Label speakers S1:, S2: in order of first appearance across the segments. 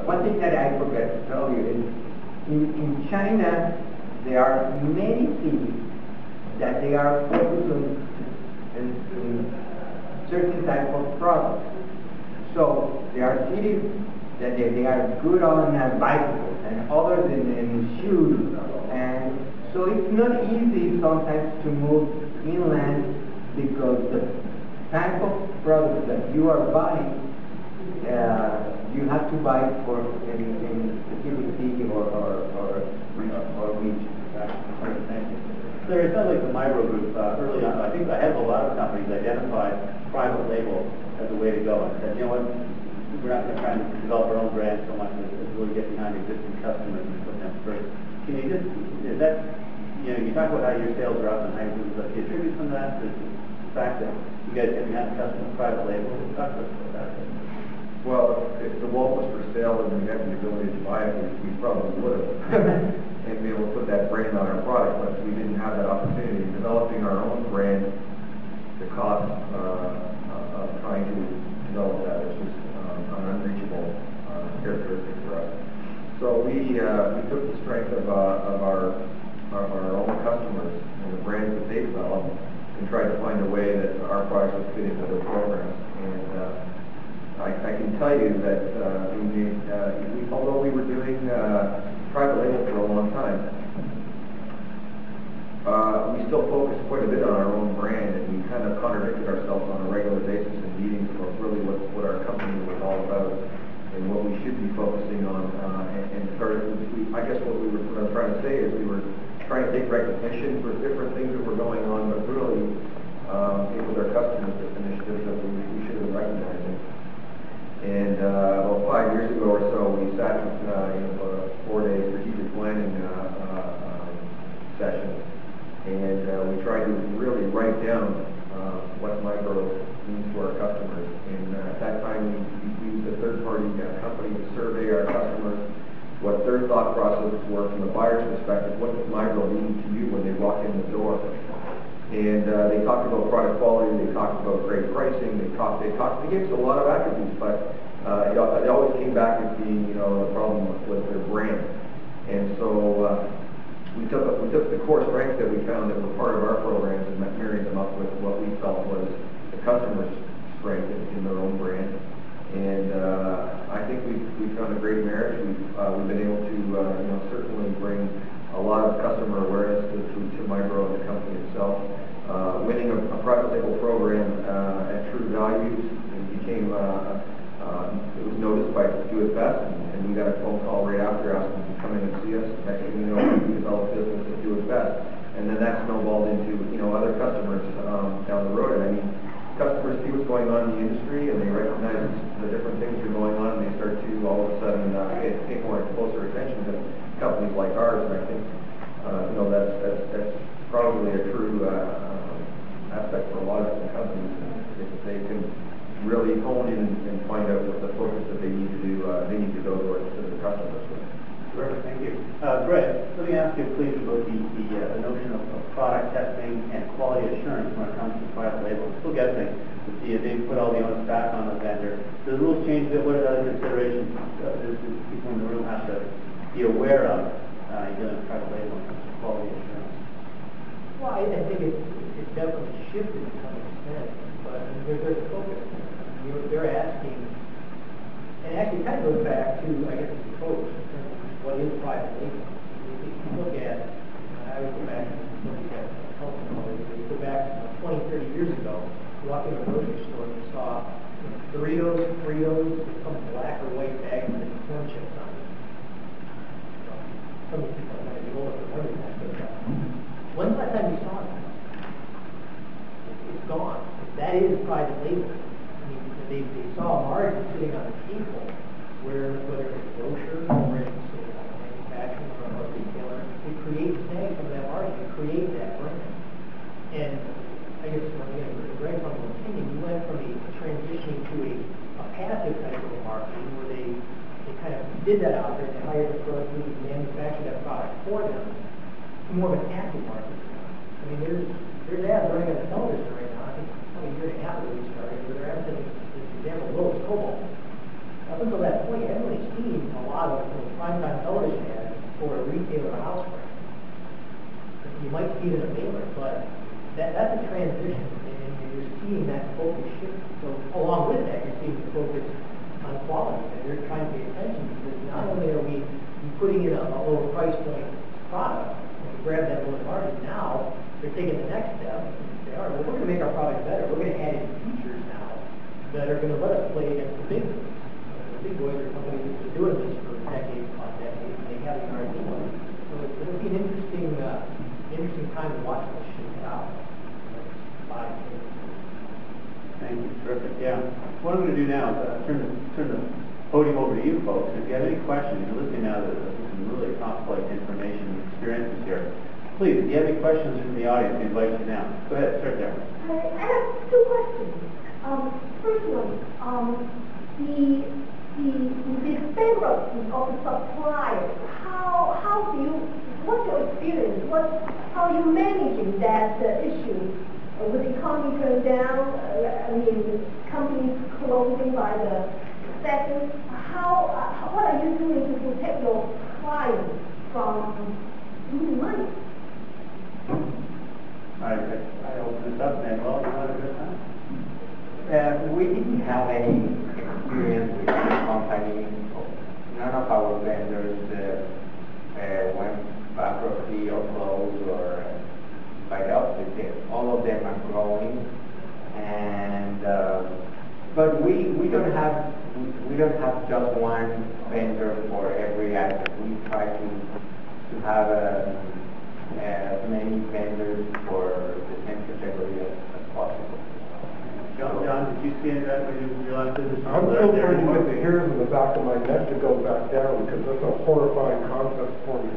S1: one thing that I forgot to tell you is in China, there are many cities that they are focused on certain type of products. So there are cities that they are good on bicycles and others in shoes. And so it's not easy sometimes to move inland because the type of products that you are buying, you have to buy for in specific city or region.
S2: So it sounds like the Micro Group early on, I think ahead of a lot of companies, identified private label as a way to go and said, you know what, we're not going to try and develop our own brand so much as really get behind existing customers and put them first. Can you just, is that, you know, you talk about how your sales are up and how you attribute some of that to the fact that you guys get behind the customer private label? Talk to us about that.
S3: Well, if the wall was for sale and we had the ability to buy it, we probably would have. And be able to put that brand on our product, but we didn't have that opportunity. Developing our own brand, the cost of trying to develop that was just an unreachable characteristic for us. So we took the strength of our own customers and the brands that they developed and tried to find a way that our products would fit into their programs. And I can tell you that although we were doing private label for a long time, we still focused quite a bit on our own brand, and we kind of contradicted ourselves on a regular basis in meetings about really what our company was all about and what we should be focusing on. And I guess what I'm trying to say is we were trying to take recognition for different things that were going on, but really it was our customers that initiatives that we should have recognized it. And about 5 years ago or so, we sat with a 4-day strategic planning session, and we tried to really write down what Micro means to our customers. And at that time, we used a third-party company to survey our customers, what their thought processes were from the buyer's perspective. What does Micro mean to you when they walk in the door? And they talked about product quality, they talked about great pricing, they gave us a lot of attributes, but it always came back as being, the problem was their brand. And so we took the core strengths that we found that were part of our programs and married them up with what we felt was the customer's strength in their own brand. And I think we've found a great marriage. We've been able to certainly bring a lot of customer awareness to Micro and the company itself. Winning a private label program at True Values, it was noticed by Do It Best, and we got a phone call right after asking to come in and see us. Next thing you know, we developed business at Do It Best, and then that snowballed into other customers down the road. And I mean, customers see what's going on in the industry, and they recognize the different things that are going on, and they start to all of a sudden pay more closer attention to companies like ours. And I think that's probably a true aspect for a lot of different companies. If they can really hone in and find out what the focus that they need to do, they need to go to the customers with.
S2: Terrific, thank you. Brett, let me ask you please about the notion of product testing and quality assurance when it comes to private label. Still guessing to see if they put all the onus back on the vendor. Do the rules change a bit? What are other considerations people in the room have to be aware of dealing with private label and quality assurance?
S4: Well, I think it's definitely shifted to some extent, but there's a focus. They're asking, and actually kind of goes back to, I guess, the approach in terms of what is private label. If you look at, I would go back and look at you go back 20, 30 years ago, you walk into a grocery store and you saw Doritos, Fritos, some black or white bags with corn chips on it. Some of the people might be older than that, but when's the last time you saw that? It's gone. That is private label. I mean, they saw a margin sitting on the table where, whether it's a grocer or it's a manufacturer or a retailer, they create some of that margin, they create that brand. And I guess, again, Greg's humble opinion, we went from a transitioning to a passive type of marketing where they kind of did that out there, they hired a pro who would manufacture that product for them, to more of an active marketing. I mean, there's ads running on the television right now, I think probably a year and a half ago we started, where they're advertising, this example, Lowe's Cobalt. Up until that point, you haven't really seen a tailor a house brand. You might see it in a mailer, but that's a transition, and you're seeing that focus shift. So along with that, you're seeing the focus on quality, and they're trying to pay attention, because not only are we putting in a lower price point product, and we grab that lower margin, now they're taking the next step, and say, all right, well, we're going to make our product better, we're going to add in features now that are going to let us play against the big boys. The big boys are companies that have been doing this for decades upon decades, and they have the R&D money. So it'll be an interesting time to watch this shake out.
S2: Thank you. Terrific. Yeah. What I'm going to do now is turn the podium over to you folks. If you have any questions, you're listening now to some really top-flight information and experiences here. Please, if you have any questions from the audience, we invite you now. Go ahead. Start there.
S5: I have two questions. First one, the bankruptcy of the suppliers. How do you? What's your experience? How are you managing that issue? With the economy turned down, companies closing by the second. What are you doing to protect your clients from losing money?
S2: I open this up, Manuel. Do you want to address that?
S1: We didn't have any experience with this company. None of our vendors went bankruptcy or closed or by the opposite. All of them are growing, and but we don't have just one vendor for every asset. We try to have as many vendors for the same category as possible.
S2: John, did you see that when you realized this?
S6: I'm still trying to get the hairs on the back of my neck to go back down, because that's a horrifying concept for me.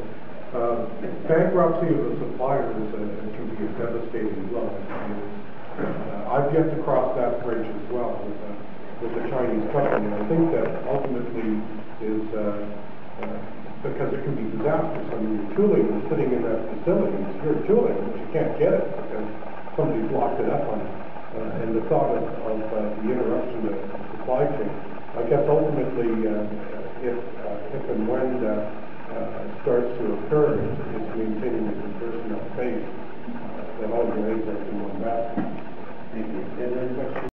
S6: Bankruptcy of a supplier can be a devastating blow. I've yet to cross that bridge as well with a Chinese company. I think that ultimately is because it can be disastrous. I mean, your tooling is sitting in that facility. It's your tooling, but you can't get it because somebody's locked it up on it. And the thought of the interruption of the supply chain, I guess ultimately, if and when starts to occur, it's maintaining the personal faith that all your eggs are in one basket.
S2: Thank you.